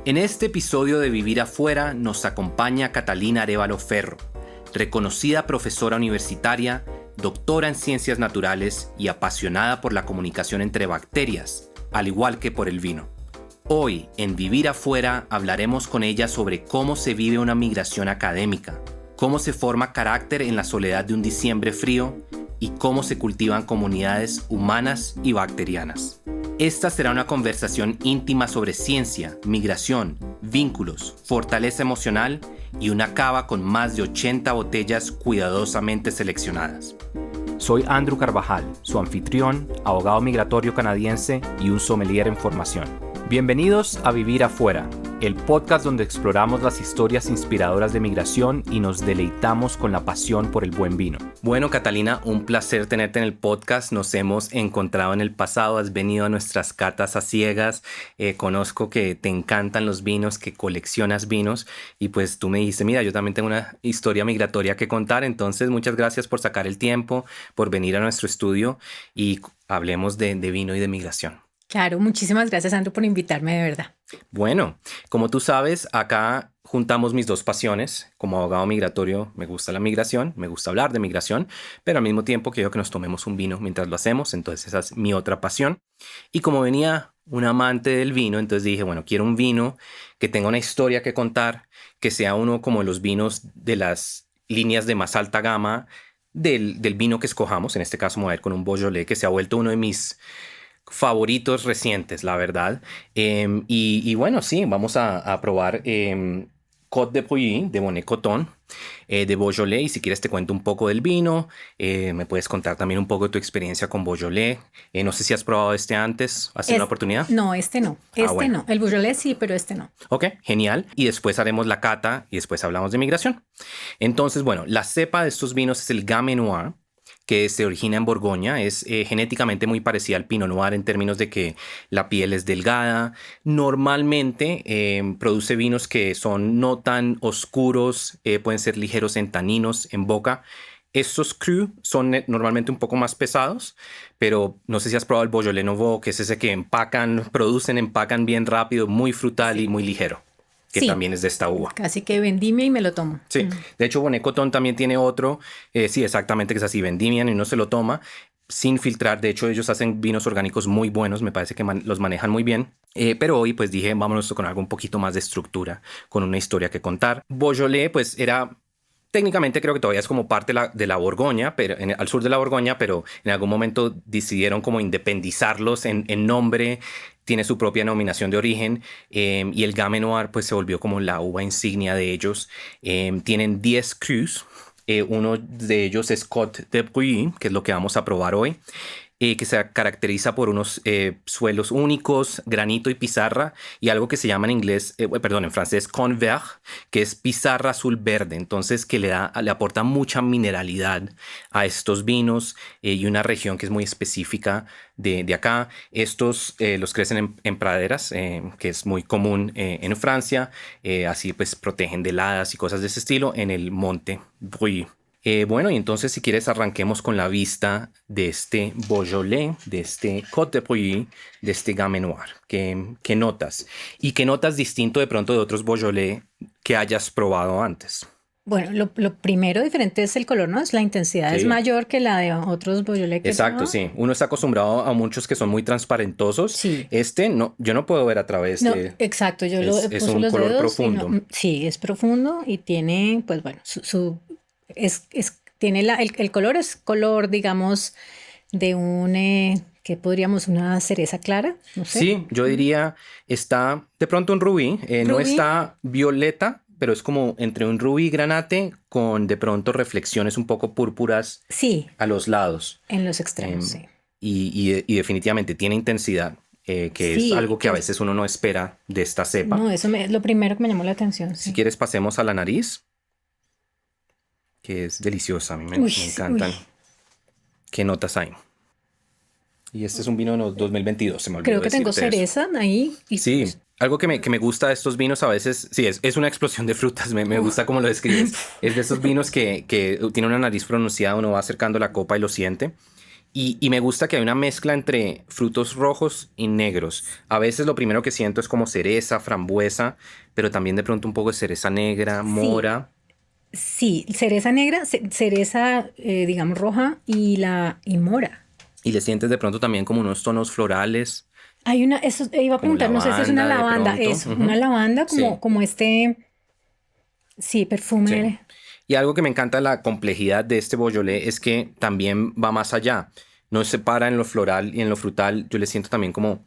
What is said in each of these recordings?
En este episodio de Vivir Afuera nos acompaña Catalina Arévalo Ferro, reconocida profesora universitaria, doctora en ciencias naturales y apasionada por la comunicación entre bacterias, al igual que por el vino. Hoy, en Vivir Afuera, hablaremos con ella sobre cómo se vive una migración académica, cómo se forma carácter en la soledad de un diciembre frío y cómo se cultivan comunidades humanas y bacterianas. Esta será una conversación íntima sobre ciencia, migración, vínculos, fortaleza emocional y una cava con más de 80 botellas cuidadosamente seleccionadas. Soy Andrew Carvajal, su anfitrión, abogado migratorio canadiense y un sommelier en formación. Bienvenidos a Vivir Afuera, el podcast donde exploramos las historias inspiradoras de migración y nos deleitamos con la pasión por el buen vino. Bueno, Catalina, un placer tenerte en el podcast. Nos hemos encontrado en el pasado, has venido a nuestras catas a ciegas. Conozco que te encantan los vinos, que coleccionas vinos y pues tú me dijiste, mira, yo también tengo una historia migratoria que contar. Entonces, muchas gracias por sacar el tiempo, por venir a nuestro estudio y hablemos de vino y de migración. Claro, muchísimas gracias, Andrew, por invitarme, de verdad. Bueno, como tú sabes, acá juntamos mis dos pasiones. Como abogado migratorio, me gusta la migración, me gusta hablar de migración, pero al mismo tiempo quiero que nos tomemos un vino mientras lo hacemos, entonces esa es mi otra pasión. Y como venía un amante del vino, entonces dije, bueno, quiero un vino que tenga una historia que contar, que sea uno como los vinos de las líneas de más alta gama del vino que escojamos. En este caso me voy a ir con un Beaujolais que se ha vuelto uno de mis favoritos recientes, la verdad. Y bueno, sí, vamos a probar Côte de Brouilly de Bonnet Coton de Beaujolais. Y si quieres te cuento un poco del vino. Me puedes contar también un poco de tu experiencia con Beaujolais. No sé si has probado este antes. ¿Has tenido una oportunidad? No, este no. Bueno. No. El Beaujolais sí, pero este no. Ok, genial. Y después haremos la cata y después hablamos de migración. Entonces, bueno, la cepa de estos vinos es el Gamay Noir, que se origina en Borgoña. Es genéticamente muy parecida al Pinot Noir en términos de que la piel es delgada. Normalmente produce vinos que son no tan oscuros, pueden ser ligeros en taninos, en boca. Estos crus son normalmente un poco más pesados, pero no sé si has probado el Beaujolais Nouveau, que es ese que empacan bien rápido, muy frutal y muy ligero, que sí, también es de esta uva. Casi que vendimia y me lo tomo. Sí, de hecho Bonnet Coton también tiene otro, sí, exactamente, que es así, vendimian y uno se lo toma sin filtrar. De hecho ellos hacen vinos orgánicos muy buenos, me parece que los manejan muy bien. Pero hoy pues dije, vámonos con algo un poquito más de estructura, con una historia que contar. Beaujolais pues era... Técnicamente creo que todavía es como parte de la Borgoña, pero al sur de la Borgoña, pero en algún momento decidieron como independizarlos en nombre. Tiene su propia denominación de origen y el Gamay Noir pues se volvió como la uva insignia de ellos. Tienen 10 crus. Uno de ellos es Côte de Brouilly, que es lo que vamos a probar hoy. Que se caracteriza por unos suelos únicos, granito y pizarra, y algo que se llama en francés con vert, que es pizarra azul verde, entonces que le aporta mucha mineralidad a estos vinos y una región que es muy específica de acá. Estos los crecen en praderas, que es muy común en Francia, así pues protegen de heladas y cosas de ese estilo en el monte Brouilly. Bueno, y entonces si quieres arranquemos con la vista de este Beaujolais, de este Côte de Brouilly, de este Gamay Noir. ¿Qué notas? ¿Y qué notas distinto de pronto de otros Beaujolais que hayas probado antes? Bueno, lo primero diferente es el color, ¿no? La intensidad sí. Es mayor que la de otros Beaujolais. Exacto, sí. Uno está acostumbrado a muchos que son muy transparentosos. Sí. Este, no, yo no puedo ver a través de... Exacto, yo es un color profundo. Sí, es profundo y tiene, pues bueno, tiene el color es color, digamos, de ¿qué podríamos? Una cereza clara, no sé. Sí, yo diría, está de pronto un rubí, no está violeta, pero es como entre un rubí granate con de pronto reflexiones un poco púrpuras sí, a los lados. En los extremos, sí. Y definitivamente tiene intensidad, que sí, es algo que a veces uno no espera de esta cepa. No, eso es lo primero que me llamó la atención. Sí. Si quieres pasemos a la nariz, que es deliciosa, a mí me encantan. ¿Qué notas hay? Y este es un vino de 2022, se me olvidó. Creo que tengo cereza ahí. Sí, algo que me gusta de estos vinos a veces, sí, es una explosión de frutas, me gusta cómo lo describes. Es de esos vinos que tiene una nariz pronunciada, uno va acercando la copa y lo siente. Y me gusta que hay una mezcla entre frutos rojos y negros. A veces lo primero que siento es como cereza, frambuesa, pero también de pronto un poco de cereza negra, Sí, mora. sí, cereza negra, cereza, digamos, roja y mora. Y le sientes de pronto también como unos tonos florales, Hay una, eso iba a como preguntar, no sé si es una lavanda de lavanda, pronto. eso, una lavanda Sí, como este, sí, sí. perfume. Y algo que me encanta de la complejidad de este Beaujolais es que también va más allá. No se para en lo floral y en lo frutal. Yo le siento también como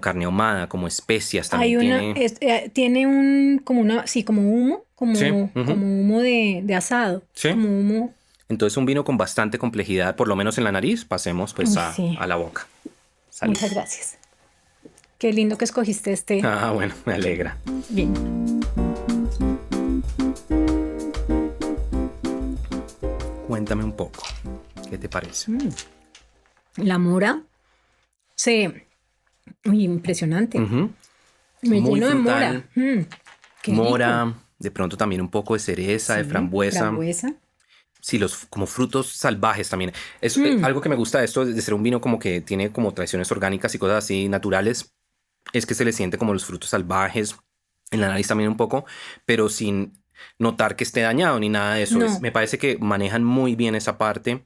carne ahumada, como especias. Hay También una, tiene. tiene un, como una, sí, como humo, Sí, como humo de asado, sí. como humo. Entonces un vino con bastante complejidad, por lo menos en la nariz. Pasemos pues Uy, a, sí, a la boca. Salud. muchas gracias. Qué lindo que escogiste este. Ah, bueno, me alegra. Bien. Cuéntame un poco. ¿Qué te parece? La mora, sí, uy, impresionante. Ujú. Me Muy lleno de mora. frutal. Qué rico. Mora, de pronto también un poco de cereza, de Sí, frambuesa. frambuesa. Sí, los como frutos salvajes también. Es algo que me gusta de esto, de ser un vino como que tiene como tradiciones orgánicas y cosas así naturales, es que se le siente como los frutos salvajes en la nariz también un poco, pero sin notar que esté dañado ni nada de eso. No, Me parece que manejan muy bien esa parte,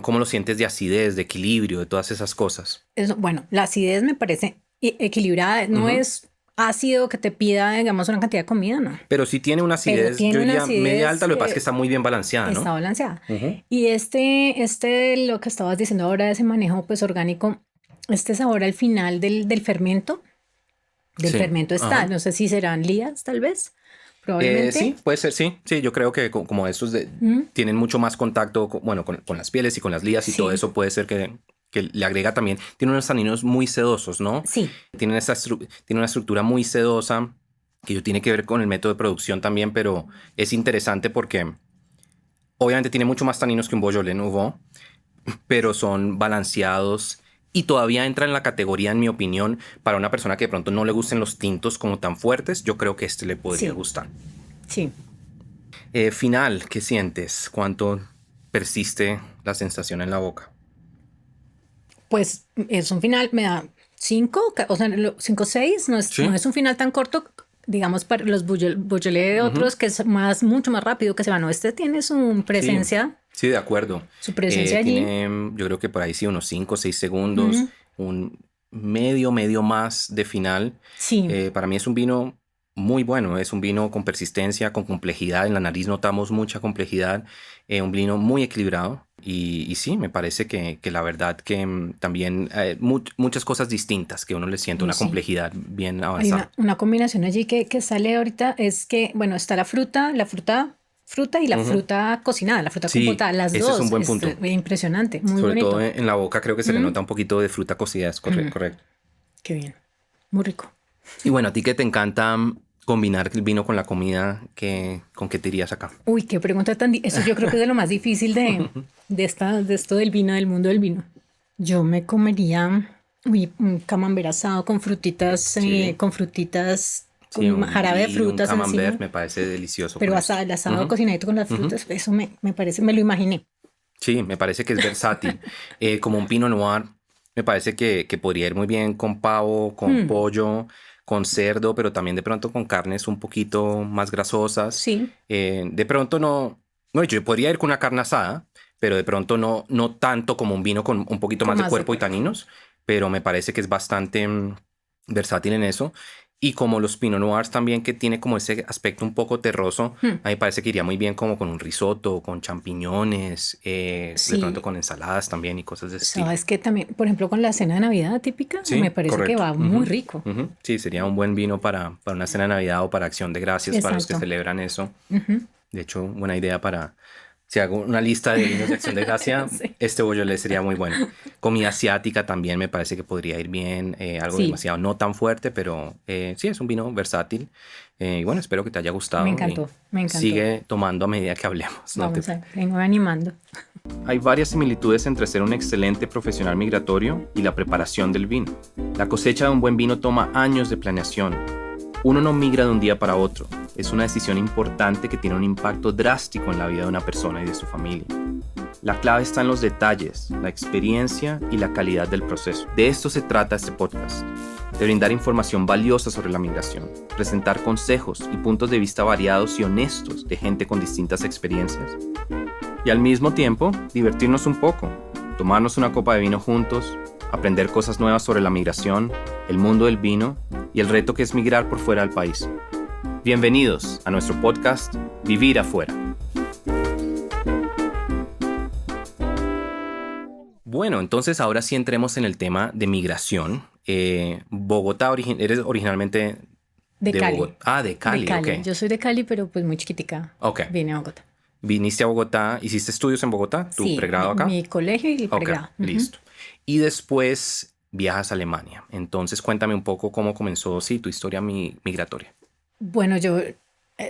cómo lo sientes de acidez, de equilibrio, de todas esas cosas. bueno, la acidez me parece equilibrada. No Ujú. es ácido que te pida, digamos, una cantidad de comida, no. Pero sí tiene una Pero acidez, yo tiene una diría media acidez, alta, lo que pasa es que está muy bien balanceada, está ¿no? balanceada. Ujú. Y lo que estabas diciendo ahora de ese manejo pues orgánico, este sabor al final del Sí, fermento está, ajá. no sé si serán lías, tal vez, probablemente. Sí, puede ser, sí, sí, yo creo que como estos Mm, tienen mucho más contacto, bueno, con las pieles y con las lías y todo sí, eso puede ser que le agrega también, tiene unos taninos muy sedosos, ¿no? sí, Tiene una estructura muy sedosa que yo tiene que ver con el método de producción también, pero es interesante porque obviamente tiene mucho más taninos que un Beaujolais Nouveau, pero son balanceados y todavía entra en la categoría, en mi opinión, para una persona que de pronto no le gusten los tintos como tan fuertes, yo creo que este le podría sí, gustar. sí. Final, ¿qué sientes? ¿Cuánto persiste la sensación en la boca? Pues es un final, me da 5, o sea, 5 6, no Sí. es un final tan corto, digamos, para los Beaujolais de Ujú. otros, que es mucho más rápido que se van. No, este tiene Sí, sí, de acuerdo. su presencia allí. Yo creo que por ahí sí, unos 5 o 6 segundos, un medio más de final. Sí, Para mí es un vino muy bueno, es un vino con persistencia, con complejidad. En la nariz notamos mucha complejidad, un vino muy equilibrado. Y sí, me parece que la verdad que también muchas cosas distintas que uno le siente uy, una sí. complejidad bien Hay avanzada. una combinación allí que sale ahorita, es que, bueno, está fruta y la Ujú. fruta cocinada, la fruta Sí, compotada, las ese es un dos, buen es punto. impresionante, muy Sobre todo bonito. en la boca creo que se le nota un poquito de fruta cocida, es correcto. Qué bien, muy rico. Y bueno, a ti que te encanta combinar el vino con la comida, ¿con qué te irías acá? Uy, qué pregunta eso yo creo que es de lo más difícil de esto del vino, del mundo del vino. Yo me comería, un camembert asado Sí, con frutitas, sí, con un jarabe de brie, un frutas camembert encima, me parece delicioso pero con esto. el asado Ujú, cocinadito con las ujú. frutas, eso me parece, me lo imaginé. Sí, me parece que es versátil. Como un Pinot Noir, me parece que podría ir muy bien con pavo, con pollo, con cerdo, pero también de pronto con carnes un poquito más grasosas. Sí, De pronto no, yo podría ir con una carne asada, pero de pronto no tanto como un vino con un poquito con más de más de cuerpo y cuerpo. taninos, pero me parece que es bastante versátil en eso. Y como los Pinot Noirs también, que tiene como ese aspecto un poco terroso, a mí me parece que iría muy bien como con un risotto, con champiñones, de pronto Sí, con ensaladas también y cosas de ese estilo. sabes que también, por ejemplo, con la cena de Navidad típica, me Sí, parece que correcto. va muy Ujú, rico. ujú. Sí, sería un buen vino para una cena de Navidad o para Acción de Gracias, para los que Exacto. celebran eso. De hecho, buena idea para, si hago una lista de vinos de Acción de Gracia, Sí. este Beaujolais sería muy bueno. Comida asiática también me parece que podría ir bien, algo Sí, demasiado no tan fuerte, pero sí, es un vino versátil. Y bueno, espero que te haya me gustado y encantó, me encantó. sigue tomando a medida que hablemos. No te Vamos a, vengo animando. Hay varias similitudes entre ser un excelente profesional migratorio y la preparación del vino. La cosecha de un buen vino toma años de planeación. Uno no migra de un día para otro. es una decisión importante que tiene un impacto drástico en la vida de una persona y de su familia. La clave está en los detalles, la experiencia y la calidad del proceso. De esto se trata este podcast, de brindar información valiosa sobre la migración, presentar consejos y puntos de vista variados y honestos de gente con distintas experiencias. Y al mismo tiempo, divertirnos un poco, tomarnos una copa de vino juntos, aprender cosas nuevas sobre la migración, el mundo del vino y el reto que es migrar por fuera del país. Bienvenidos a nuestro podcast Vivir Afuera. Bueno, entonces ahora sí entremos en el tema de migración. Bogotá, eres originalmente De Cali. Bogotá. De Cali, De Cali. ok. Yo soy de Cali, pero pues muy chiquitica. Ok. Vine a Bogotá. Viniste a Bogotá, ¿hiciste estudios en Bogotá? ¿Tu Sí, pregrado acá? mi colegio y el Ok, pregrado. Ujú. listo. Y después viajas a Alemania. Entonces cuéntame un poco cómo comenzó, sí, tu historia migratoria. Bueno,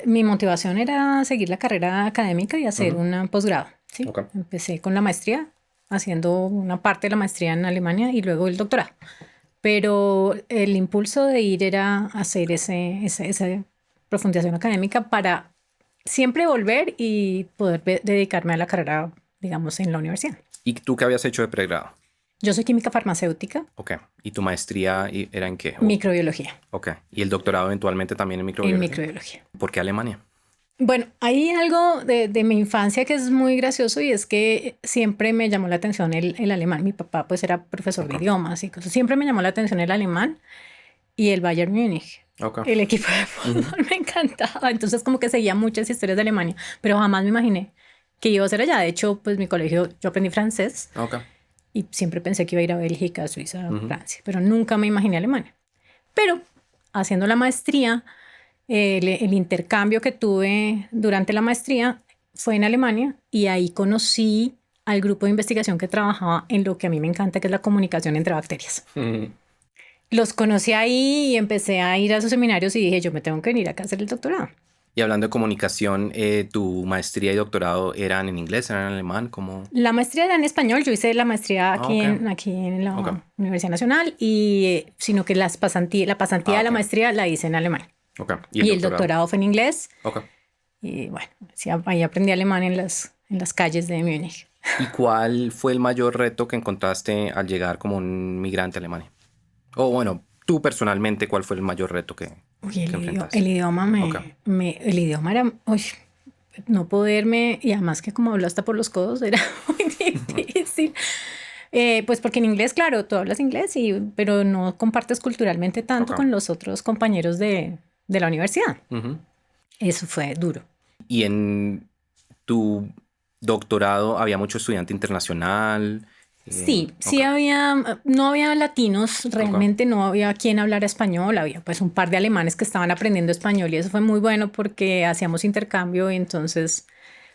mi motivación era seguir la carrera académica y hacer un posgrado, ¿sí? Ok. Empecé con la maestría, haciendo una parte de la maestría en Alemania y luego el doctorado. Pero el impulso de ir era hacer esa profundización académica para siempre volver y poder dedicarme a la carrera, digamos, en la universidad. ¿Y tú qué habías hecho de pregrado? Yo soy química farmacéutica, Ok. ¿Y tu maestría era en qué? microbiología, Ok. ¿Y el doctorado eventualmente también en en microbiología? microbiología. ¿Por qué Alemania? Bueno, hay algo de mi infancia que es muy gracioso y es que siempre me llamó la atención el alemán. Mi papá pues era profesor de idiomas y cosas. Siempre me llamó la atención el alemán y el Bayern Múnich. Ok. El equipo de fútbol me encantaba. Entonces como que seguía muchas historias de Alemania, pero jamás me imaginé que iba a ser allá. De hecho, pues mi colegio, yo aprendí francés Ok. y siempre pensé que iba a ir a Bélgica, Suiza, Francia, pero nunca me imaginé Alemania. Pero haciendo la maestría, el intercambio que tuve durante la maestría fue en Alemania y ahí conocí al grupo de investigación que trabajaba en lo que a mí me encanta, que es la comunicación entre bacterias. Los conocí ahí y empecé a ir a sus seminarios y dije, yo me tengo que venir acá a hacer el doctorado. Y hablando de comunicación, ¿tu maestría y doctorado eran en inglés, eran en alemán? ¿Cómo? La maestría era en español, yo hice la maestría aquí, ok. aquí en la Ok. Universidad Nacional, sino que la pasantía de la ok. maestría la hice en alemán. Ok. Y el doctorado fue en inglés. Ok. Y bueno, sí, ahí aprendí alemán en las calles de Múnich. ¿Y cuál fue el mayor reto que encontraste al llegar como un migrante a Alemania? O bueno, tú personalmente, ¿cuál fue el mayor reto que Uy, enfrentaste? el idioma Ok. el idioma era, uy, no poderme, y además que como hablo hasta por los codos, era muy difícil. Pues porque en inglés, claro, tú hablas inglés, pero no compartes culturalmente tanto Ok. con los otros compañeros de la universidad. Ujú. Eso fue duro. ¿Y en tu doctorado había mucho estudiante internacional? Sí, Ok. no había latinos, realmente no había quien hablara español, había pues un par de alemanes que estaban aprendiendo español y eso fue muy bueno porque hacíamos intercambio y entonces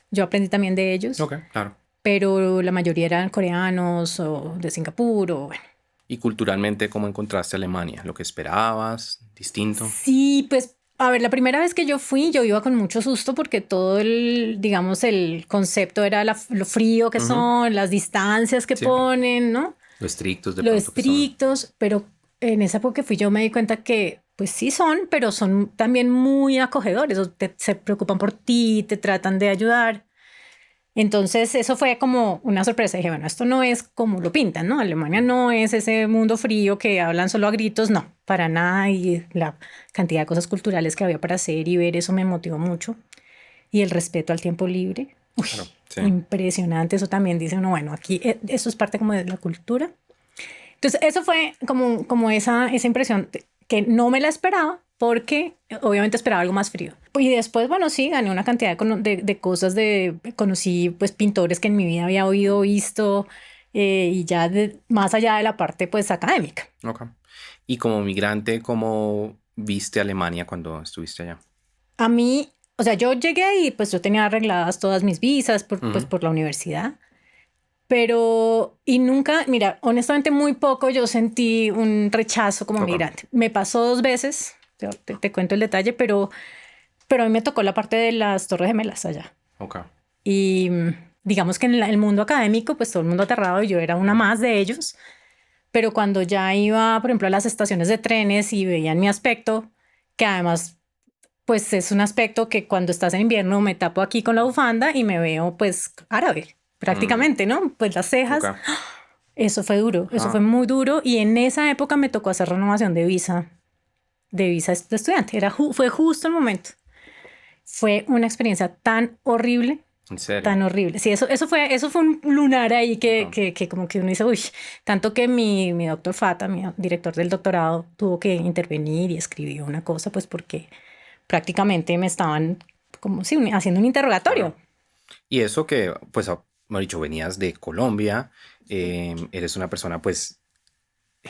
yo aprendí también de ellos, Ok, claro. pero la mayoría eran coreanos o de Singapur o bueno. ¿Y culturalmente cómo encontraste Alemania? ¿Lo que esperabas? ¿Distinto? Sí, pues a ver, la primera vez que yo fui yo iba con mucho susto porque todo digamos, el concepto era lo frío que son, las distancias que Sí. ponen, ¿no? Lo estrictos de Lo pronto que son. estrictos, pero en esa época que fui yo me di cuenta que pues sí son, pero son también muy acogedores, se preocupan por ti, te tratan de ayudar. Entonces eso fue como una sorpresa. Dije, bueno, esto no es como lo pintan, ¿no? Alemania no es ese mundo frío que hablan solo a gritos, no, para nada. Y la cantidad de cosas culturales que había para hacer y ver, eso me motivó mucho. Y el respeto al tiempo libre. Uy, Claro, sí. impresionante. Eso también dice uno, bueno, aquí eso es parte como de la cultura. Entonces, eso fue como esa impresión que no me la esperaba porque obviamente esperaba algo más frío. Y después, bueno, sí, gané una cantidad de cosas, conocí pues pintores que en mi vida había oído, visto, y ya más allá de la parte pues académica. Ok. Y como migrante, ¿cómo viste Alemania cuando estuviste allá? A mí, o sea, yo llegué y pues yo tenía arregladas todas mis visas pues por la universidad. Pero, y nunca, mira, honestamente muy poco yo sentí un rechazo como Ok. migrante. Me pasó 2 veces, te cuento el detalle, pero a mí me tocó la parte de las Torres Gemelas allá. Ok. Y digamos que en el mundo académico, pues todo el mundo aterrado y yo era una más de ellos. Pero cuando ya iba, por ejemplo, a las estaciones de trenes y veían mi aspecto, que además pues es un aspecto que cuando estás en invierno me tapo aquí con la bufanda y me veo pues árabe, prácticamente, ¿no? Pues las cejas. Ok. Eso fue duro, eso fue Ah, muy duro y en esa época me tocó hacer renovación de visa de estudiante. Fue justo el momento. Fue una experiencia tan horrible, ¿en serio? tan horrible. Sí, eso fue un lunar ahí Ok. que como que uno dice, uy, tanto que mi doctor Fata, mi director del doctorado, tuvo que intervenir y escribió una cosa, pues porque prácticamente me estaban como si haciendo un interrogatorio. Claro. Y eso que, pues, mejor dicho, venías de Colombia, eres una persona, pues,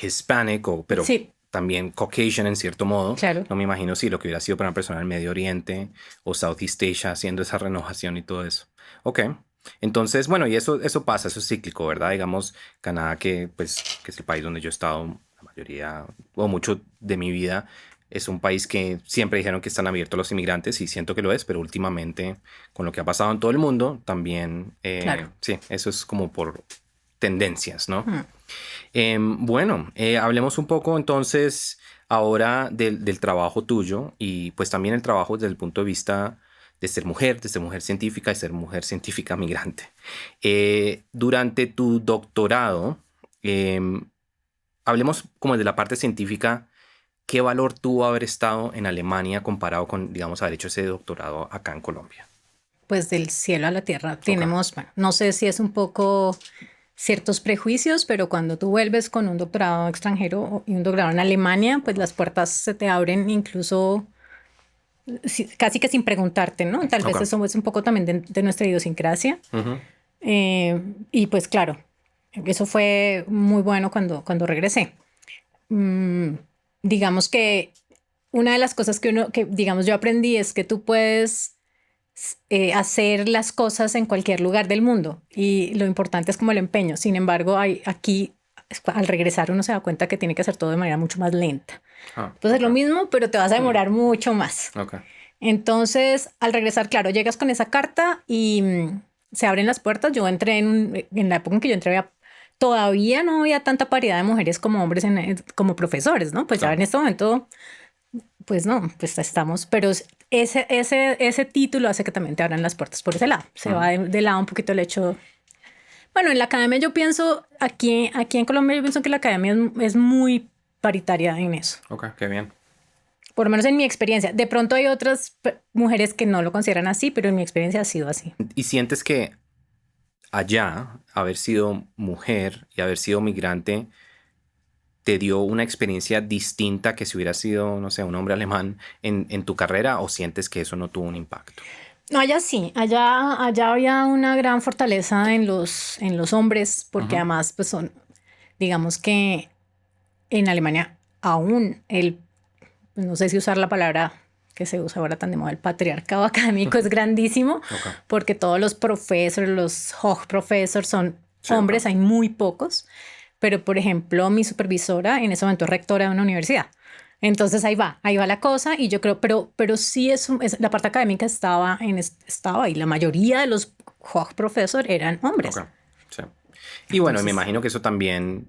hispánico, pero Sí, también Caucasian en cierto modo. claro. No me imagino si lo que hubiera sido para una persona del Medio Oriente o Southeast Asia haciendo esa renovación y todo eso. Ok. Entonces, bueno, y eso pasa, eso es cíclico, ¿verdad? Digamos, Canadá, que, pues, que es el país donde yo he estado la mayoría o mucho de mi vida, es un país que siempre dijeron que están abiertos a los inmigrantes y siento que lo es, pero últimamente, con lo que ha pasado en todo el mundo, también, Claro. sí, eso es como por tendencias, ¿no? Mm. Bueno, hablemos un poco entonces ahora del trabajo tuyo y pues también el trabajo desde el punto de vista de ser mujer científica y ser mujer científica migrante. Durante tu doctorado, em, hablemos como de la parte científica, ¿qué valor tuvo haber estado en Alemania comparado con, digamos, haber hecho ese doctorado acá en Colombia? Pues del cielo a la tierra Ok, tenemos, bueno, no sé si es un poco ciertos prejuicios, pero cuando tú vuelves con un doctorado extranjero y un doctorado en Alemania, pues las puertas se te abren incluso casi que sin preguntarte, ¿no? Tal vez ok. eso es un poco también de nuestra idiosincrasia. Ujú. Y pues claro, eso fue muy bueno cuando regresé. Mm, digamos que una de las cosas que digamos, yo aprendí es que tú puedes hacer las cosas en cualquier lugar del mundo y lo importante es como el empeño. Sin embargo, aquí al regresar uno se da cuenta que tiene que hacer todo de manera mucho más lenta. Ah, Puedes hacer ok. lo mismo, pero te vas a Mm, demorar mucho más. ok. Entonces, al regresar, claro, llegas con esa carta y se abren las puertas. Yo entré en la época en que yo entré, todavía no había tanta paridad de mujeres como hombres como profesores, ¿no? Pues ya en Claro. este momento pues no, pues estamos, pero ese título hace que también te abran las puertas por ese lado. Se va Ujú. de lado un poquito el hecho. Bueno, en la academia yo pienso, aquí en Colombia yo pienso que la academia es muy paritaria en eso. Ok, qué bien. Por lo menos en mi experiencia. De pronto hay otras mujeres que no lo consideran así, pero en mi experiencia ha sido así. ¿Y sientes que allá, haber sido mujer y haber sido migrante, te dio una experiencia distinta que si hubiera sido, no sé, un hombre alemán en tu carrera o sientes que eso no tuvo un impacto? No, allá sí, allá había una gran fortaleza en los hombres, porque Ujú. además pues son, digamos que en Alemania aún pues no sé si usar la palabra que se usa ahora tan de moda, el patriarcado académico es grandísimo, Ok, porque todos los profesores, los Hochprofessors son sí, ok. hombres, hay muy pocos, pero por ejemplo mi supervisora en ese momento es rectora de una universidad. Entonces ahí va la cosa y yo creo, pero sí la parte académica estaba ahí, la mayoría de los Hochprofessors eran Ok, hombres. sí. Y bueno, me Entonces, imagino que eso también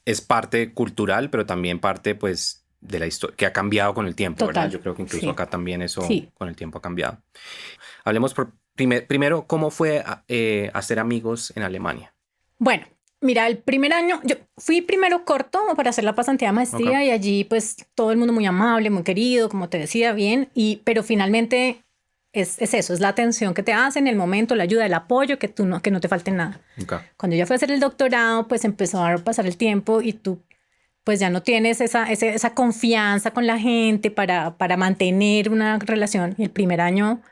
es parte cultural, pero también parte, pues, de la historia, que ha cambiado con el tiempo, ¿verdad? total, Yo creo que incluso sí, acá también eso sí. con el tiempo ha cambiado. Hablemos primero, ¿cómo fue hacer amigos en Alemania? Bueno, mira, el primer año, yo fui primero corto para hacer la pasantía de Ok, maestría y allí pues todo el mundo muy amable, muy querido, como te decía, bien, pero finalmente es eso, es la atención que te hacen, el momento, la ayuda, el apoyo, que no te falte nada. ok. Cuando ya fui a hacer el doctorado, pues empezó a pasar el tiempo y tú pues ya no tienes esa confianza con la gente para mantener una relación. Y el primer año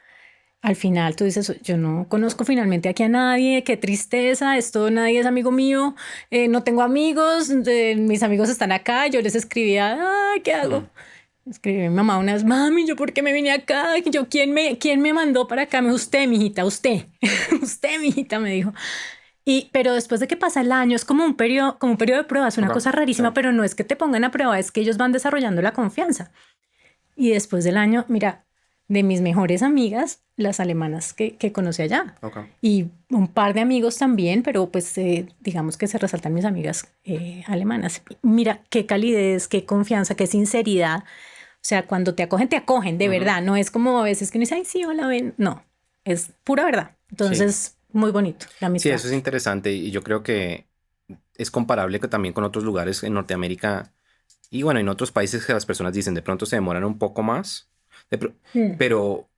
al final tú dices, yo no conozco finalmente aquí a nadie, qué tristeza, esto nadie es amigo mío, no tengo amigos, mis amigos están acá, yo les escribía, ay, ¿qué Hmm, hago? Escribí a mi mamá unas, mami, ¿yo por qué me vine acá? Yo, quién me mandó para acá? Me dijo, usted, mijita, usted, usted, mijita, me dijo. Pero después de que pasa el año, es como un periodo de prueba, es una ok, cosa sí. rarísima, pero no es que te pongan a prueba, es que ellos van desarrollando la confianza. Y después del año, mira, de mis mejores amigas, las alemanas que conocí allá. Ok. Y un par de amigos también, pero pues digamos que se resaltan mis amigas alemanas. Mira, qué calidez, qué confianza, qué sinceridad. O sea, cuando te acogen, de verdad. No es como a veces que uno dice, ay, sí, hola, ven. No, es pura verdad. Entonces, muy bonito la Sí, amistad. eso es interesante y yo creo que es comparable también con otros lugares en Norteamérica y bueno, en otros países que las personas dicen de pronto se demoran un poco más, de pr- Mm, pero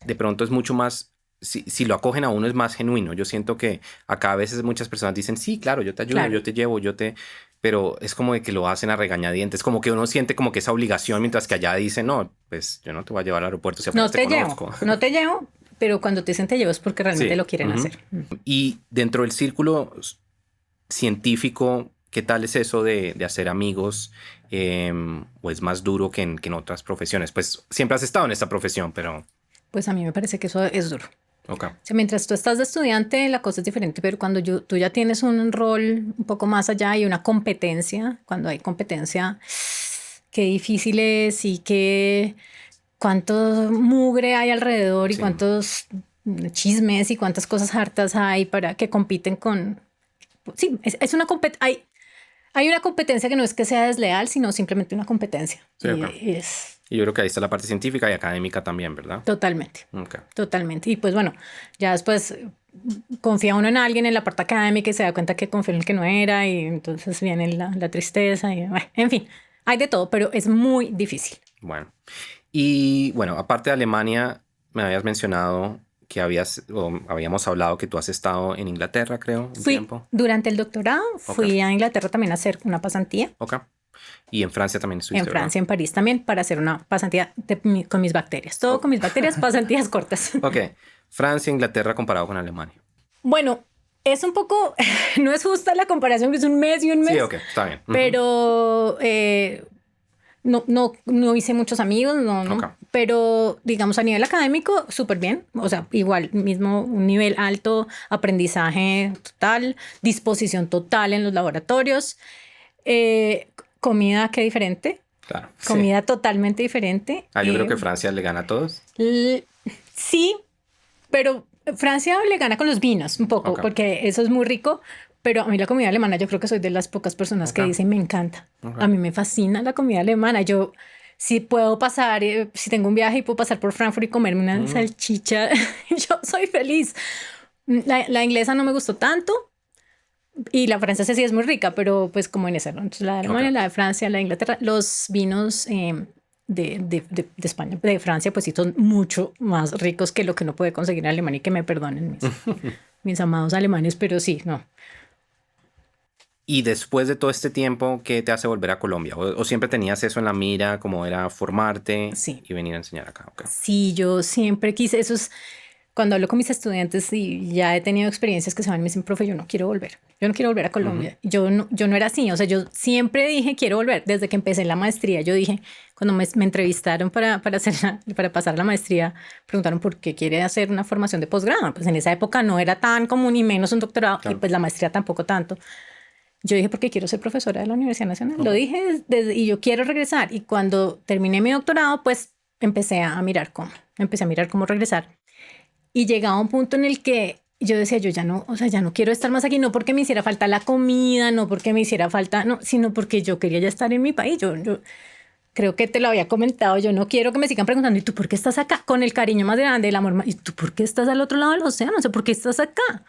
de pronto es mucho más, si lo acogen a uno es más genuino. Yo siento que acá a veces muchas personas dicen, sí, claro, yo te ayudo, claro. yo te llevo, pero es como de que lo hacen a regañadientes, como que uno siente como que esa obligación, mientras que allá dicen, no, pues yo no te voy a llevar al aeropuerto si No apenas te te llevo, conozco. no te llevo, pero cuando te dicen te llevo es porque realmente Sí. lo quieren Ujú. hacer. Mm. Y dentro del círculo científico, ¿qué tal es eso de hacer amigos? ¿O es más duro que en otras profesiones? Pues siempre has estado en esta profesión, pero... Pues a mí me parece que eso es duro. Ok, O sea, mientras tú estás de estudiante, la cosa es diferente, pero cuando tú ya tienes un rol un poco más allá y una competencia, cuando hay competencia, qué difícil es y qué cuánto mugre hay alrededor y sí. cuántos chismes y cuántas cosas hartas hay para que compiten con... Sí, es una hay una competencia que no es que sea desleal, sino simplemente una competencia. Sí, ok. Y es Y yo creo que ahí está la parte científica y académica también, ¿verdad? totalmente. Ok. Totalmente. Y pues bueno, ya después confía uno en alguien en la parte académica y se da cuenta que confió en el que no era y entonces viene la tristeza y bueno, en fin, hay de todo, pero es muy difícil. Bueno. Y bueno, aparte de Alemania, me habías mencionado que habíamos hablado que tú has estado en Inglaterra, creo, un Fui tiempo. durante el doctorado, Ok, fui a Inglaterra también a hacer una pasantía, ok. Y en Francia también en estuviste, ¿verdad? Francia, en París también, para hacer una pasantía con mis bacterias. Todo Ok. con mis bacterias, pasantías cortas. Ok. Francia, Inglaterra comparado con Alemania. Bueno, es un poco, no es justa la comparación, que es un mes y un Sí, mes, ok, está bien. Ujú. pero no hice muchos amigos, Ok, pero digamos a nivel académico, súper bien. O sea, igual, mismo un nivel alto, aprendizaje total, disposición total en los laboratorios. Comida, qué diferente. claro, sí. Comida totalmente diferente. Ah, yo creo que Francia le gana a todos. L- sí, pero Francia le gana con los vinos un poco, Ok, porque eso es muy rico. Pero a mí la comida alemana, yo creo que soy de las pocas personas ok, que dicen me encanta. A ok. mí me fascina la comida alemana. Yo, si puedo pasar, si tengo un viaje y puedo pasar por Frankfurt y comerme una Mm, salchicha, yo soy feliz. La inglesa no me gustó tanto y la francesa sí es muy rica, pero pues como en esa, ¿no? Entonces, la de ok. Alemania, la de Francia, la de Inglaterra, los vinos de España, de Francia, pues sí son mucho más ricos que lo que uno puede conseguir en Alemania y que me perdonen mis amados alemanes, pero sí, no. Y después de todo este tiempo, ¿qué te hace volver a Colombia? ¿O siempre tenías eso en la mira, como era formarte Sí, y venir a enseñar acá? Ok. sí, yo siempre quise, eso es, cuando hablo con mis estudiantes y ya he tenido experiencias que se van, me dicen, profe, yo no quiero volver a Ujú. Colombia. Yo no era así, o sea, yo siempre dije, quiero volver. Desde que empecé la maestría, yo dije, cuando me entrevistaron para pasar la maestría, preguntaron por qué quiere hacer una formación de posgrado. Pues en esa época no era tan común y menos un doctorado, y Claro. pues la maestría tampoco tanto. Yo dije, porque quiero ser profesora de la Universidad Nacional. Lo Ok. dije y yo quiero regresar. Y cuando terminé mi doctorado, pues empecé a mirar cómo regresar. Y llegaba un punto en el que yo decía, yo ya no, o sea, ya no quiero estar más aquí, no porque me hiciera falta la comida, no porque me hiciera falta, no, sino porque yo quería ya estar en mi país. Yo creo que te lo había comentado, yo no quiero que me sigan preguntando, ¿y tú por qué estás acá? Con el cariño más grande, el amor más, ¿y tú por qué estás al otro lado del océano? No sé, ¿por qué estás acá?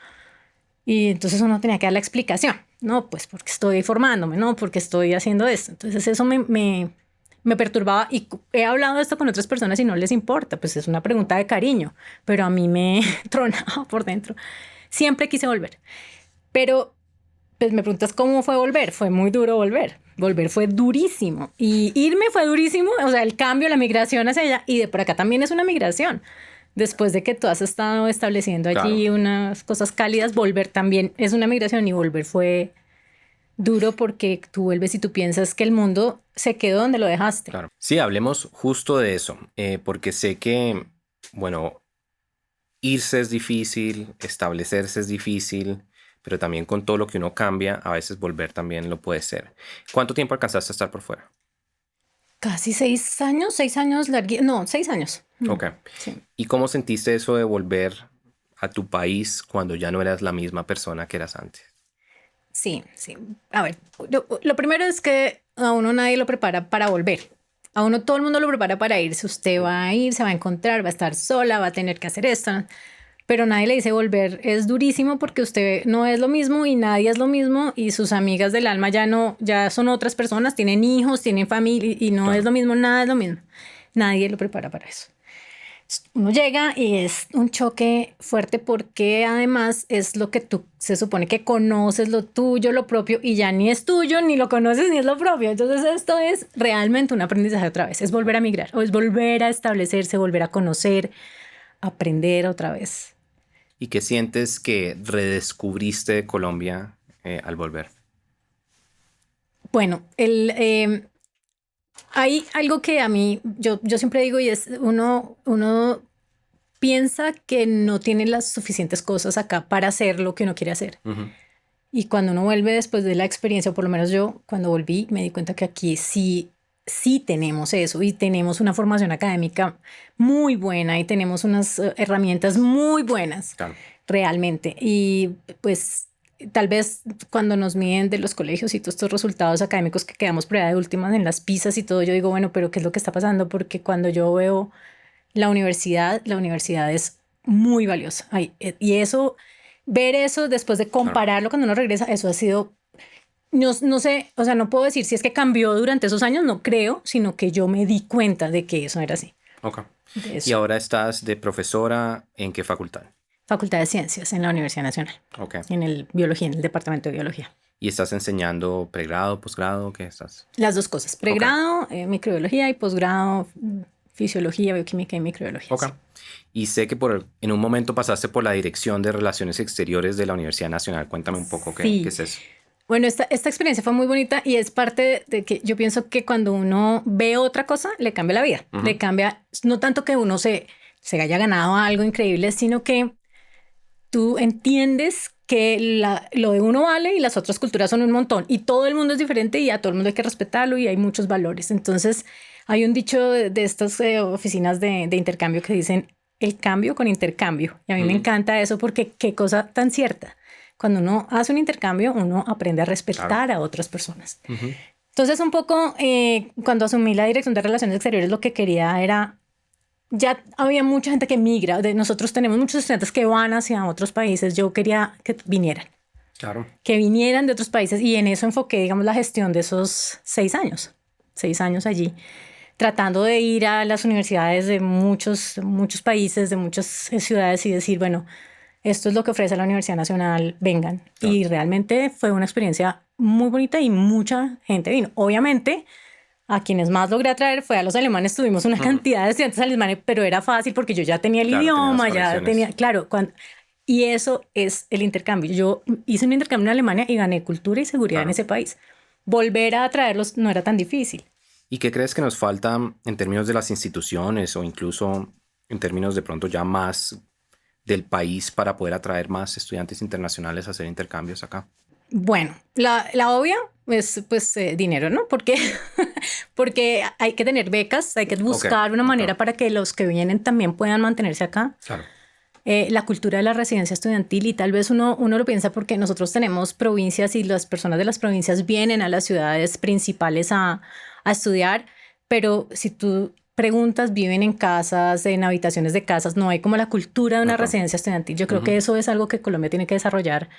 Y entonces uno tenía que dar la explicación. No, pues porque estoy formándome, no, porque estoy haciendo esto. Entonces eso me perturbaba y he hablado de esto con otras personas y no les importa, pues es una pregunta de cariño, pero a mí me tronaba por dentro. Siempre quise volver, pero pues me preguntas cómo fue volver. Fue muy duro volver. Volver fue durísimo y irme fue durísimo. O sea, el cambio, la migración hacia allá y de por acá también es una migración. Después de que tú has estado estableciendo Claro, allí unas cosas cálidas, volver también es una migración y volver fue duro porque tú vuelves y tú piensas que el mundo se quedó donde lo dejaste. claro. Sí, hablemos justo de eso, porque sé que, bueno, irse es difícil, establecerse es difícil, pero también con todo lo que uno cambia, a veces volver también lo puede ser. ¿Cuánto tiempo alcanzaste a estar por fuera? Casi 6 años, no, 6 años. Ok. Sí. ¿Y cómo sentiste eso de volver a tu país cuando ya no eras la misma persona que eras antes? Sí, sí. A ver, lo primero es que a uno nadie lo prepara para volver. A uno todo el mundo lo prepara para irse. Usted va a ir, se va a encontrar, va a estar sola, va a tener que hacer esto. Pero nadie le dice volver. Es durísimo porque usted no es lo mismo y nadie es lo mismo y sus amigas del alma ya son otras personas, tienen hijos, tienen familia y no es lo mismo, nada es lo mismo. Nadie lo prepara para eso. Uno llega y es un choque fuerte porque además es lo que tú se supone que conoces, lo tuyo, lo propio, y ya ni es tuyo, ni lo conoces, ni es lo propio. Entonces esto es realmente un aprendizaje otra vez, es volver a migrar, o es volver a establecerse, volver a conocer, aprender otra vez. ¿Y qué sientes que redescubriste de Colombia al volver? Bueno, hay algo que a mí, yo siempre digo y es, uno piensa que no tiene las suficientes cosas acá para hacer lo que uno quiere hacer. Y cuando uno vuelve después de la experiencia, o por lo menos yo cuando volví, me di cuenta que aquí sí tenemos eso y tenemos una formación académica muy buena y tenemos unas herramientas muy buenas, Claro. realmente. Y pues tal vez cuando nos miden de los colegios y todos estos resultados académicos que quedamos por allá de últimas en las PISAs y todo, yo digo, bueno, pero ¿qué es lo que está pasando? Porque cuando yo veo la universidad es muy valiosa. Y eso, ver eso después de compararlo cuando uno regresa, eso ha sido, no sé, o sea, no puedo decir si es que cambió durante esos años, no creo, sino que yo me di cuenta de que eso era así. Ok. De eso. ¿Y ahora estás de profesora en qué facultad? Facultad de Ciencias en la Universidad Nacional, Ok. en el biología, en el departamento de biología. ¿Y estás enseñando pregrado, posgrado? ¿Qué estás? Las dos cosas, pregrado, microbiología, y posgrado, fisiología, bioquímica y microbiología. Ok. Sí. Y sé que en un momento pasaste por la Dirección de Relaciones Exteriores de la Universidad Nacional. Cuéntame un poco Sí. qué es eso. Bueno, esta experiencia fue muy bonita y es parte de que yo pienso que cuando uno ve otra cosa, le cambia la vida. Le cambia, no tanto que uno se haya ganado algo increíble, sino que tú entiendes que lo de uno vale y las otras culturas son un montón y todo el mundo es diferente y a todo el mundo hay que respetarlo y hay muchos valores. Entonces hay un dicho de estas oficinas de intercambio que dicen el cambio con intercambio. Y a mí me encanta eso porque qué cosa tan cierta. Cuando uno hace un intercambio, uno aprende a respetar a otras personas. Entonces, un poco, cuando asumí la Dirección de Relaciones Exteriores, lo que quería era, ya había mucha gente que migra. Nosotros tenemos muchos estudiantes que van hacia otros países. Yo quería que vinieran. Claro. Que vinieran de otros países. Y en eso enfoqué, digamos, la gestión de esos 6 años. 6 años allí. Tratando de ir a las universidades de muchos países, de muchas ciudades y decir, bueno, esto es lo que ofrece la Universidad Nacional, vengan. Claro. Y realmente fue una experiencia muy bonita y mucha gente vino. Obviamente, a quienes más logré atraer fue a los alemanes. Tuvimos una cantidad de estudiantes alemanes, pero era fácil porque yo ya tenía el idioma, ya tenía, claro, y eso es el intercambio. Yo hice un intercambio en Alemania y gané cultura y seguridad en ese país. Volver a atraerlos no era tan difícil. ¿Y qué crees que nos falta en términos de las instituciones o incluso en términos de pronto ya más del país para poder atraer más estudiantes internacionales a hacer intercambios acá? Bueno, la obvia es pues dinero, ¿no? Porque hay que tener becas, hay que buscar una manera para que los que vienen también puedan mantenerse acá. Claro. La cultura de la residencia estudiantil, y tal vez uno lo piensa porque nosotros tenemos provincias y las personas de las provincias vienen a las ciudades principales a estudiar, pero si tú preguntas, viven en casas, en habitaciones de casas, no hay como la cultura de una residencia estudiantil. Yo creo que eso es algo que Colombia tiene que desarrollar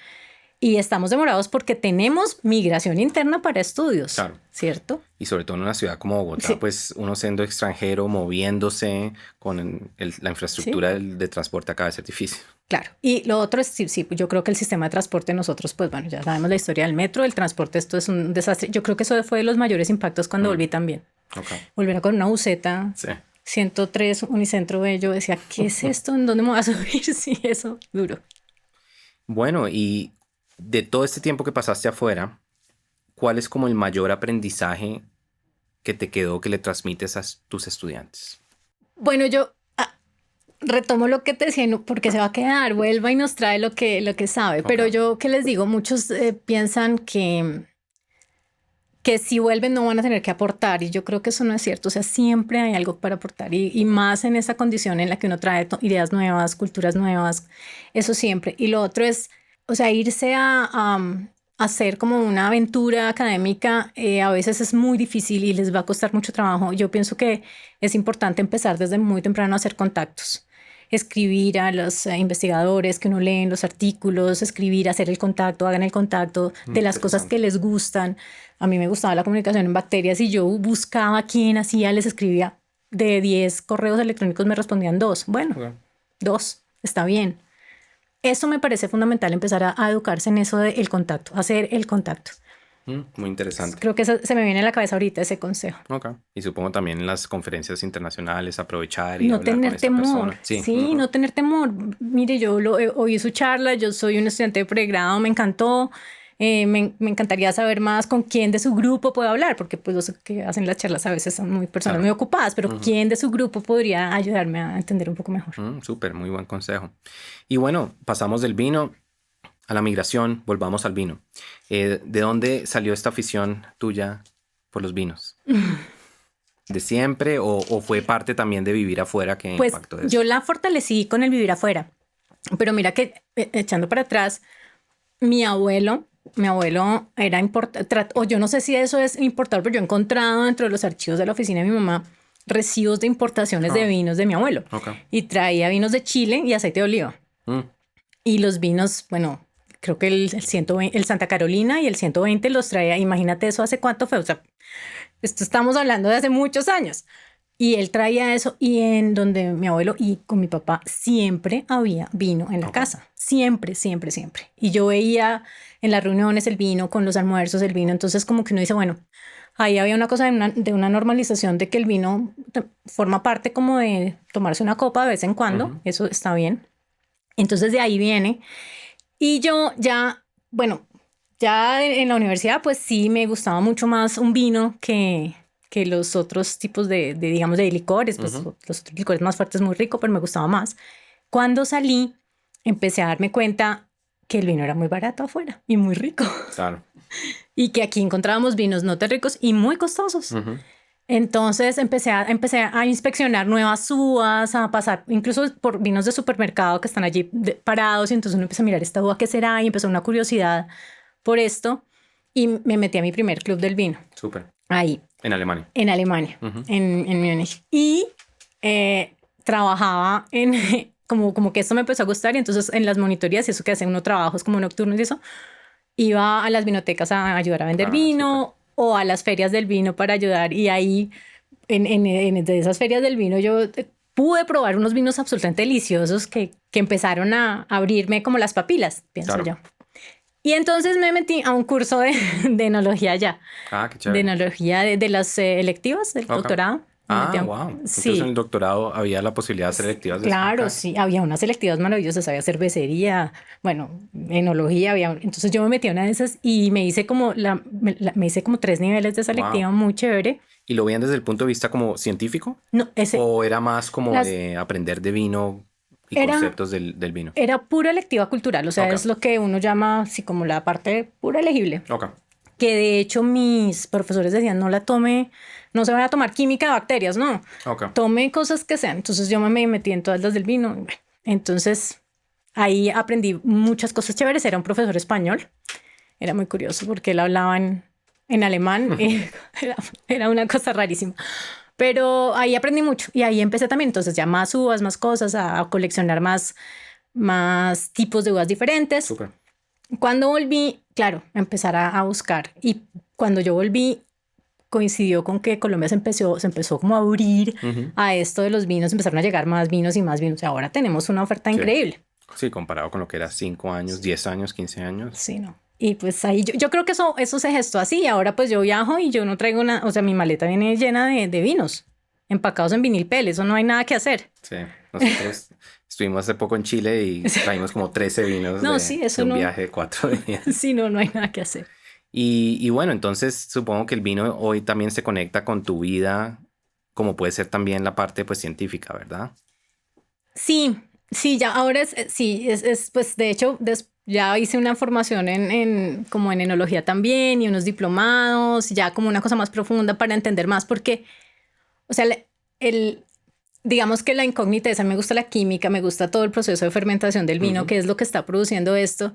y estamos demorados porque tenemos migración interna para estudios, claro. ¿Cierto? Y sobre todo en una ciudad como Bogotá, pues uno siendo extranjero, moviéndose con la infraestructura de transporte acá debe ser difícil. Claro. Y lo otro es, sí, yo creo que el sistema de transporte nosotros, pues bueno, ya sabemos la historia del metro, el transporte, esto es un desastre. Yo creo que eso fue de los mayores impactos cuando volví también. Okay. Volver con una buseta, 103 Unicentro Bello, decía, ¿qué es esto? ¿En dónde me voy a subir? Sí, eso, duro. Bueno, y de todo este tiempo que pasaste afuera, ¿cuál es como el mayor aprendizaje que te quedó, que le transmites a tus estudiantes? Bueno, yo retomo lo que te decía, porque se va a quedar, vuelva y nos trae lo que sabe. Okay. Pero yo, ¿qué les digo? Muchos piensan que si vuelven no van a tener que aportar, y yo creo que eso no es cierto. O sea, siempre hay algo para aportar, y más en esa condición en la que uno trae ideas nuevas, culturas nuevas, eso siempre. Y lo otro es, o sea, irse a hacer como una aventura académica a veces es muy difícil y les va a costar mucho trabajo. Yo pienso que es importante empezar desde muy temprano a hacer contactos, escribir a los investigadores que uno lee en los artículos, escribir, hacer el contacto, hagan el contacto de las cosas que les gustan. A mí me gustaba la comunicación en bacterias y yo buscaba quién hacía, les escribía. De 10 correos electrónicos me respondían 2. Bueno, Ok. 2, está bien. Eso me parece fundamental, empezar a educarse en eso del contacto, hacer el contacto. Muy interesante. Creo que eso se me viene a la cabeza ahorita ese consejo. Ok. Y supongo también en las conferencias internacionales aprovechar y No hablar con tener esa temor. persona. Sí. Sí, no tener temor. Mire, yo oí su charla, yo soy un estudiante de pregrado, me encantó. Me encantaría saber más con quién de su grupo puedo hablar, porque pues los que hacen las charlas a veces son muy personas Claro. muy ocupadas, pero quién de su grupo podría ayudarme a entender un poco mejor. Súper, muy buen consejo. Y bueno, pasamos del vino a la migración, volvamos al vino. ¿De dónde salió esta afición tuya por los vinos? ¿De siempre o fue parte también de vivir afuera que Pues impactó eso? yo la fortalecí con el vivir afuera, pero mira que echando para atrás, mi abuelo era importador, o yo no sé si eso es importador, pero yo he encontrado dentro de los archivos de la oficina de mi mamá recibos de importaciones de vinos de mi abuelo. Ok. Y traía vinos de Chile y aceite de oliva. Mm, Y los vinos, bueno, creo que el 120, el Santa Carolina y el 120 los traía. Imagínate eso hace cuánto fue. O sea, esto estamos hablando de hace muchos años. Y él traía eso y en donde mi abuelo y con mi papá siempre había vino en la casa. Siempre, siempre, siempre. Y yo veía en las reuniones el vino, con los almuerzos el vino. Entonces como que uno dice, bueno, ahí había una cosa de una normalización de que el vino forma parte como de tomarse una copa de vez en cuando. Eso está bien. Entonces de ahí viene. Y yo ya, bueno, ya en la universidad pues sí me gustaba mucho más un vino que los otros tipos digamos, de licores. Pues los otros licores más fuertes, muy rico, pero me gustaba más. Cuando salí, empecé a darme cuenta que el vino era muy barato afuera y muy rico. claro. Y que aquí encontrábamos vinos no tan ricos y muy costosos. Entonces empecé a inspeccionar nuevas uvas, a pasar incluso por vinos de supermercado que están allí parados. Y entonces uno empieza a mirar esta uva, ¿qué será? Y empezó una curiosidad por esto. Y me metí a mi primer club del vino. Súper. Ahí, En Alemania. en Alemania, en Múnich. Y trabajaba como que esto me empezó a gustar. Y entonces en las monitorías y eso que hacen uno trabajos como nocturnos y eso, iba a las vinotecas a ayudar a vender vino o a las ferias del vino para ayudar. Y ahí, de esas ferias del vino, yo pude probar unos vinos absolutamente deliciosos que empezaron a abrirme como las papilas, pienso yo. Y entonces me metí a un curso de enología allá. Ah, qué De chévere. enología de las electivas del doctorado. Wow. Entonces en el doctorado había la posibilidad de hacer electivas de Claro, eso. sí, había unas selectivas maravillosas, había cervecería, bueno, enología, había. Entonces yo me metí a una de esas y me hice como me hice como 3 niveles de selectiva, muy chévere. ¿Y lo veían desde el punto de vista como científico? No, ¿O era más como de aprender de vino y conceptos del vino? Era pura electiva cultural, o sea, es lo que uno llama así como la parte pura elegible. Que de hecho mis profesores decían, no la tome, no se van a tomar química de bacterias, no. Tome cosas que sean. Entonces yo me metí en todas las del vino. Bueno, entonces ahí aprendí muchas cosas chéveres. Era un profesor español. Era muy curioso porque él hablaba en alemán. Y era una cosa rarísima. Pero ahí aprendí mucho y ahí empecé también. Entonces ya más uvas, más cosas, a coleccionar más tipos de uvas diferentes. Súper. Cuando volví, claro, empezar a buscar. Y cuando yo volví, coincidió con que Colombia se empezó como a abrir a esto de los vinos. Empezaron a llegar más vinos y más vinos. Ahora tenemos una oferta increíble. Sí, comparado con lo que era 5 años, 10 años, 15 años. Sí, no. Y pues ahí yo creo que eso se gestó así. Y ahora pues yo viajo y yo no traigo o sea, mi maleta viene llena de vinos empacados en vinil PEL. Eso no hay nada que hacer. Sí, nosotros estuvimos hace poco en Chile y traímos como 13 vinos de un viaje de 4 días. Sí, no hay nada que hacer. Y bueno, entonces supongo que el vino hoy también se conecta con tu vida, como puede ser también la parte pues científica, ¿verdad? Sí, ya ahora pues de hecho ya hice una formación como en enología también y unos diplomados, ya como una cosa más profunda para entender más porque, o sea, digamos que la incógnita esa, me gusta la química, me gusta todo el proceso de fermentación del vino, que es lo que está produciendo esto.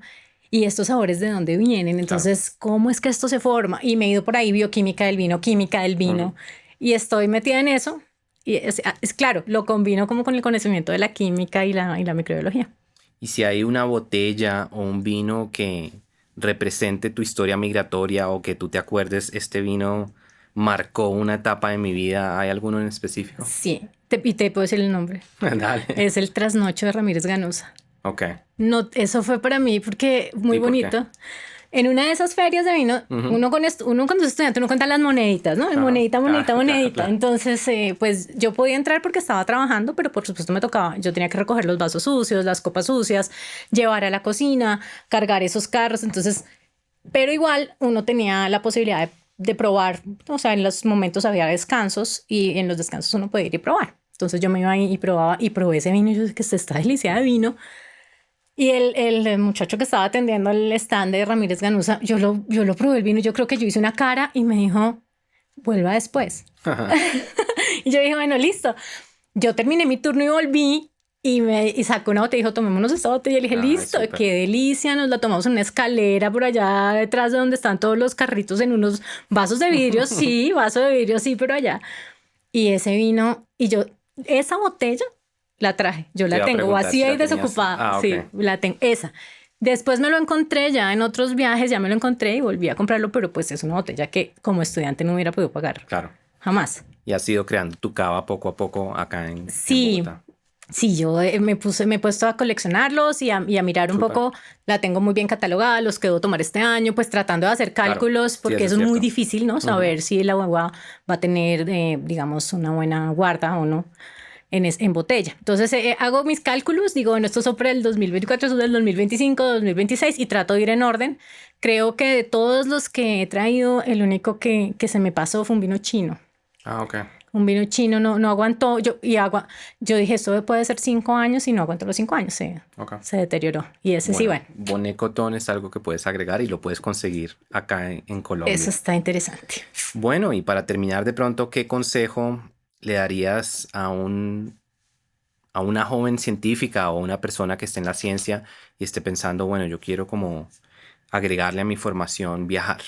¿Y estos sabores de dónde vienen? Entonces, ¿cómo es que esto se forma? Y me he ido por ahí, bioquímica del vino, química del vino, y estoy metida en eso. Y es claro, lo combino como con el conocimiento de la química y la microbiología. Y si hay una botella o un vino que represente tu historia migratoria o que tú te acuerdes, este vino marcó una etapa de mi vida, ¿hay alguno en específico? Sí, y te puedo decir el nombre. Dale. Es el Trasnocho de Ramírez Ganuza. Ok. No, eso fue para mí porque muy ¿Y por qué? bonito. En una de esas ferias de vino, uno cuando es estudiante, uno cuenta las moneditas, ¿no? Ajá. Monedita, monedita, Claro, monedita. claro. Entonces, pues yo podía entrar porque estaba trabajando, pero por supuesto me tocaba. Yo tenía que recoger los vasos sucios, las copas sucias, llevar a la cocina, cargar esos carros. Entonces, pero igual uno tenía la posibilidad de probar. O sea, en los momentos había descansos y en los descansos uno podía ir y probar. Entonces yo me iba ahí y probaba y probé ese vino y yo dije que está delicia de vino. Y el muchacho que estaba atendiendo el stand de Ramírez Ganuza, yo lo probé el vino y yo creo que yo hice una cara y me dijo, vuelva después. Y yo dije, bueno, listo. Yo terminé mi turno y volví y sacó una botella y dijo, tomémonos esta botella. Y le dije, Ay, listo, súper. qué delicia. Nos la tomamos en una escalera por allá detrás de donde están todos los carritos en unos vasos de vidrio. Sí, vaso de vidrio, sí, pero allá. Y ese vino, y yo, esa botella la traje. Yo Te la iba a tengo preguntar si vacía la y tenías. desocupada. Ah, ok. Sí, la tengo, esa. Después me lo encontré ya en otros viajes, ya me lo encontré y volví a comprarlo, pero pues es una botella que como estudiante no hubiera podido pagar. Claro. Jamás. Y has ido creando tu cava poco a poco acá en Sí, Bogotá. sí, yo me he puesto a coleccionarlos y a mirar un Súper. poco. La tengo muy bien catalogada, los que debo tomar este año, pues tratando de hacer Claro. cálculos, Sí, porque eso eso es es muy cierto. difícil, ¿no? Saber si la guagua va a tener, digamos, una buena guarda o no en botella. Entonces hago mis cálculos, digo, bueno, esto es sobre el 2024, esto es del 2025, 2026 y trato de ir en orden. Creo que de todos los que he traído, el único que se me pasó fue un vino chino. Ah, ok. Un vino chino no aguantó. Yo dije, esto puede ser 5 años y no aguantó los 5 años. Ok. Se deterioró. Y ese sí, bueno, Bonet Cotón es algo que puedes agregar y lo puedes conseguir acá en Colombia. eso está interesante. Bueno, y para terminar de pronto, ¿qué consejo le darías a una joven científica o una persona que esté en la ciencia y esté pensando, bueno, yo quiero como agregarle a mi formación viajar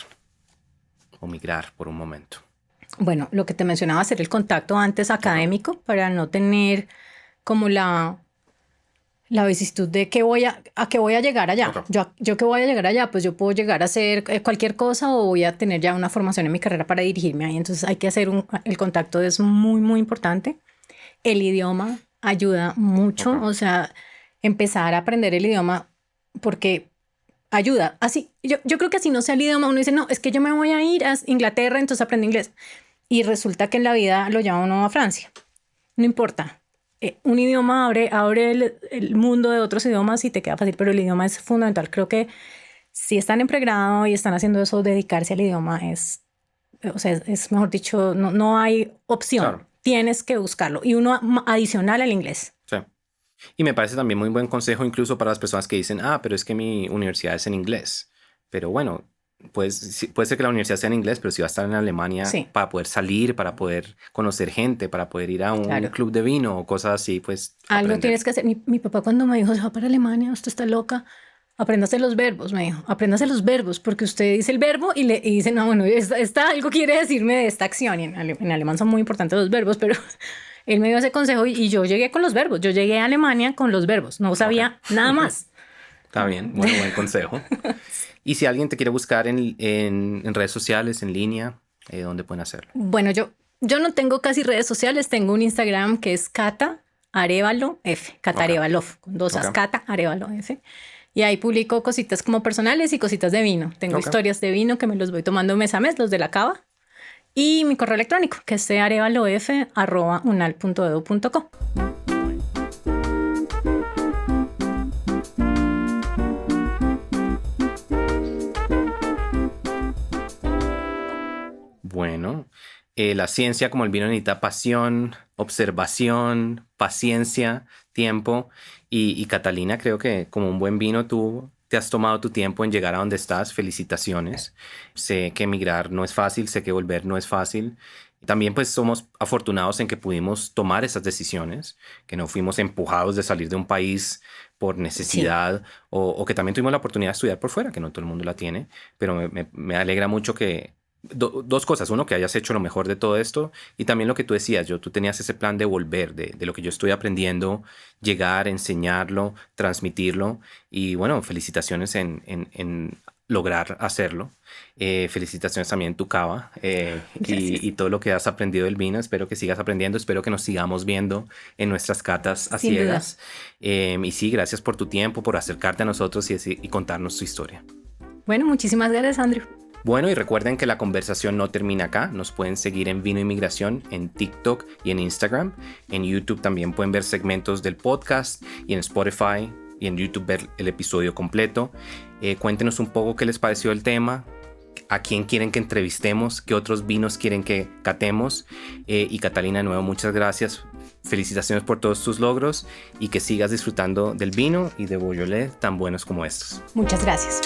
o migrar por un momento? Bueno, lo que te mencionaba, hacer el contacto antes académico para no tener como la vicisitud de a qué voy a llegar allá. Ok. Yo que voy a llegar allá, pues yo puedo llegar a hacer cualquier cosa o voy a tener ya una formación en mi carrera para dirigirme ahí. Entonces hay que hacer el contacto es muy, muy importante. El idioma ayuda mucho, Ok. o sea, empezar a aprender el idioma porque ayuda. Así, yo creo que así no sea el idioma, uno dice, no, es que yo me voy a ir a Inglaterra, entonces aprendo inglés. Y resulta que en la vida lo llama uno a Francia. No importa. Un idioma abre el mundo de otros idiomas y te queda fácil, pero el idioma es fundamental. Creo que si están en pregrado y están haciendo eso, dedicarse al idioma o sea, es mejor dicho, no hay opción. Claro. Tienes que buscarlo. Y uno adicional al inglés. Sí. Y me parece también muy buen consejo incluso para las personas que dicen, ah, pero es que mi universidad es en inglés. Pero bueno, pues puede ser que la universidad sea en inglés, pero si va a estar en Alemania Sí. para poder salir, para poder conocer gente, para poder ir a un Claro. club de vino o cosas así, pues Algo aprender. tienes que hacer. Mi papá cuando me dijo, se va para Alemania, usted está loca, apréndase los verbos, me dijo, apréndase los verbos, porque usted dice el verbo y dice, no, bueno, esta algo quiere decirme de esta acción. Y en alemán son muy importantes los verbos, pero él me dio ese consejo y yo llegué con los verbos. Yo llegué a Alemania con los verbos, no sabía nada más. Está bien, bueno, buen consejo. Y si alguien te quiere buscar en redes sociales, en línea, ¿dónde pueden hacerlo? Bueno, yo no tengo casi redes sociales, tengo un Instagram que es Cata Arévalo F, Cata Ok. Arévalo, con dos As, Ok. Cata Arévalo F. Y ahí publico cositas como personales y cositas de vino. Tengo Ok. historias de vino que me los voy tomando mes a mes, los de la cava. Y mi correo electrónico, que es arevalof@unal.edu.co. Bueno, la ciencia como el vino necesita pasión, observación, paciencia, tiempo. Y Catalina, creo que como un buen vino tú te has tomado tu tiempo en llegar a donde estás. Felicitaciones. Sé que emigrar no es fácil, sé que volver no es fácil. También pues somos afortunados en que pudimos tomar esas decisiones, que no fuimos empujados de salir de un país por necesidad o que también tuvimos la oportunidad de estudiar por fuera, que no todo el mundo la tiene, pero me alegra mucho que dos cosas. Uno, que hayas hecho lo mejor de todo esto y también lo que tú decías, tú tenías ese plan de volver, de lo que yo estoy aprendiendo, llegar, enseñarlo, transmitirlo y bueno, felicitaciones en lograr hacerlo. Felicitaciones también tu cava y todo lo que has aprendido del vino. Espero que sigas aprendiendo, espero que nos sigamos viendo en nuestras catas a Sin duda. ciegas. Y sí, gracias por tu tiempo, por acercarte a nosotros y contarnos tu historia. Bueno, muchísimas gracias, Andrew. Bueno, y recuerden que la conversación no termina acá. Nos pueden seguir en Vino Inmigración en TikTok y en Instagram. En YouTube también pueden ver segmentos del podcast y en Spotify y en YouTube ver el episodio completo. Cuéntenos un poco qué les pareció el tema, a quién quieren que entrevistemos, qué otros vinos quieren que catemos. Y Catalina, de nuevo, muchas gracias. Felicitaciones por todos tus logros y que sigas disfrutando del vino y de Beaujolais tan buenos como estos. Muchas gracias.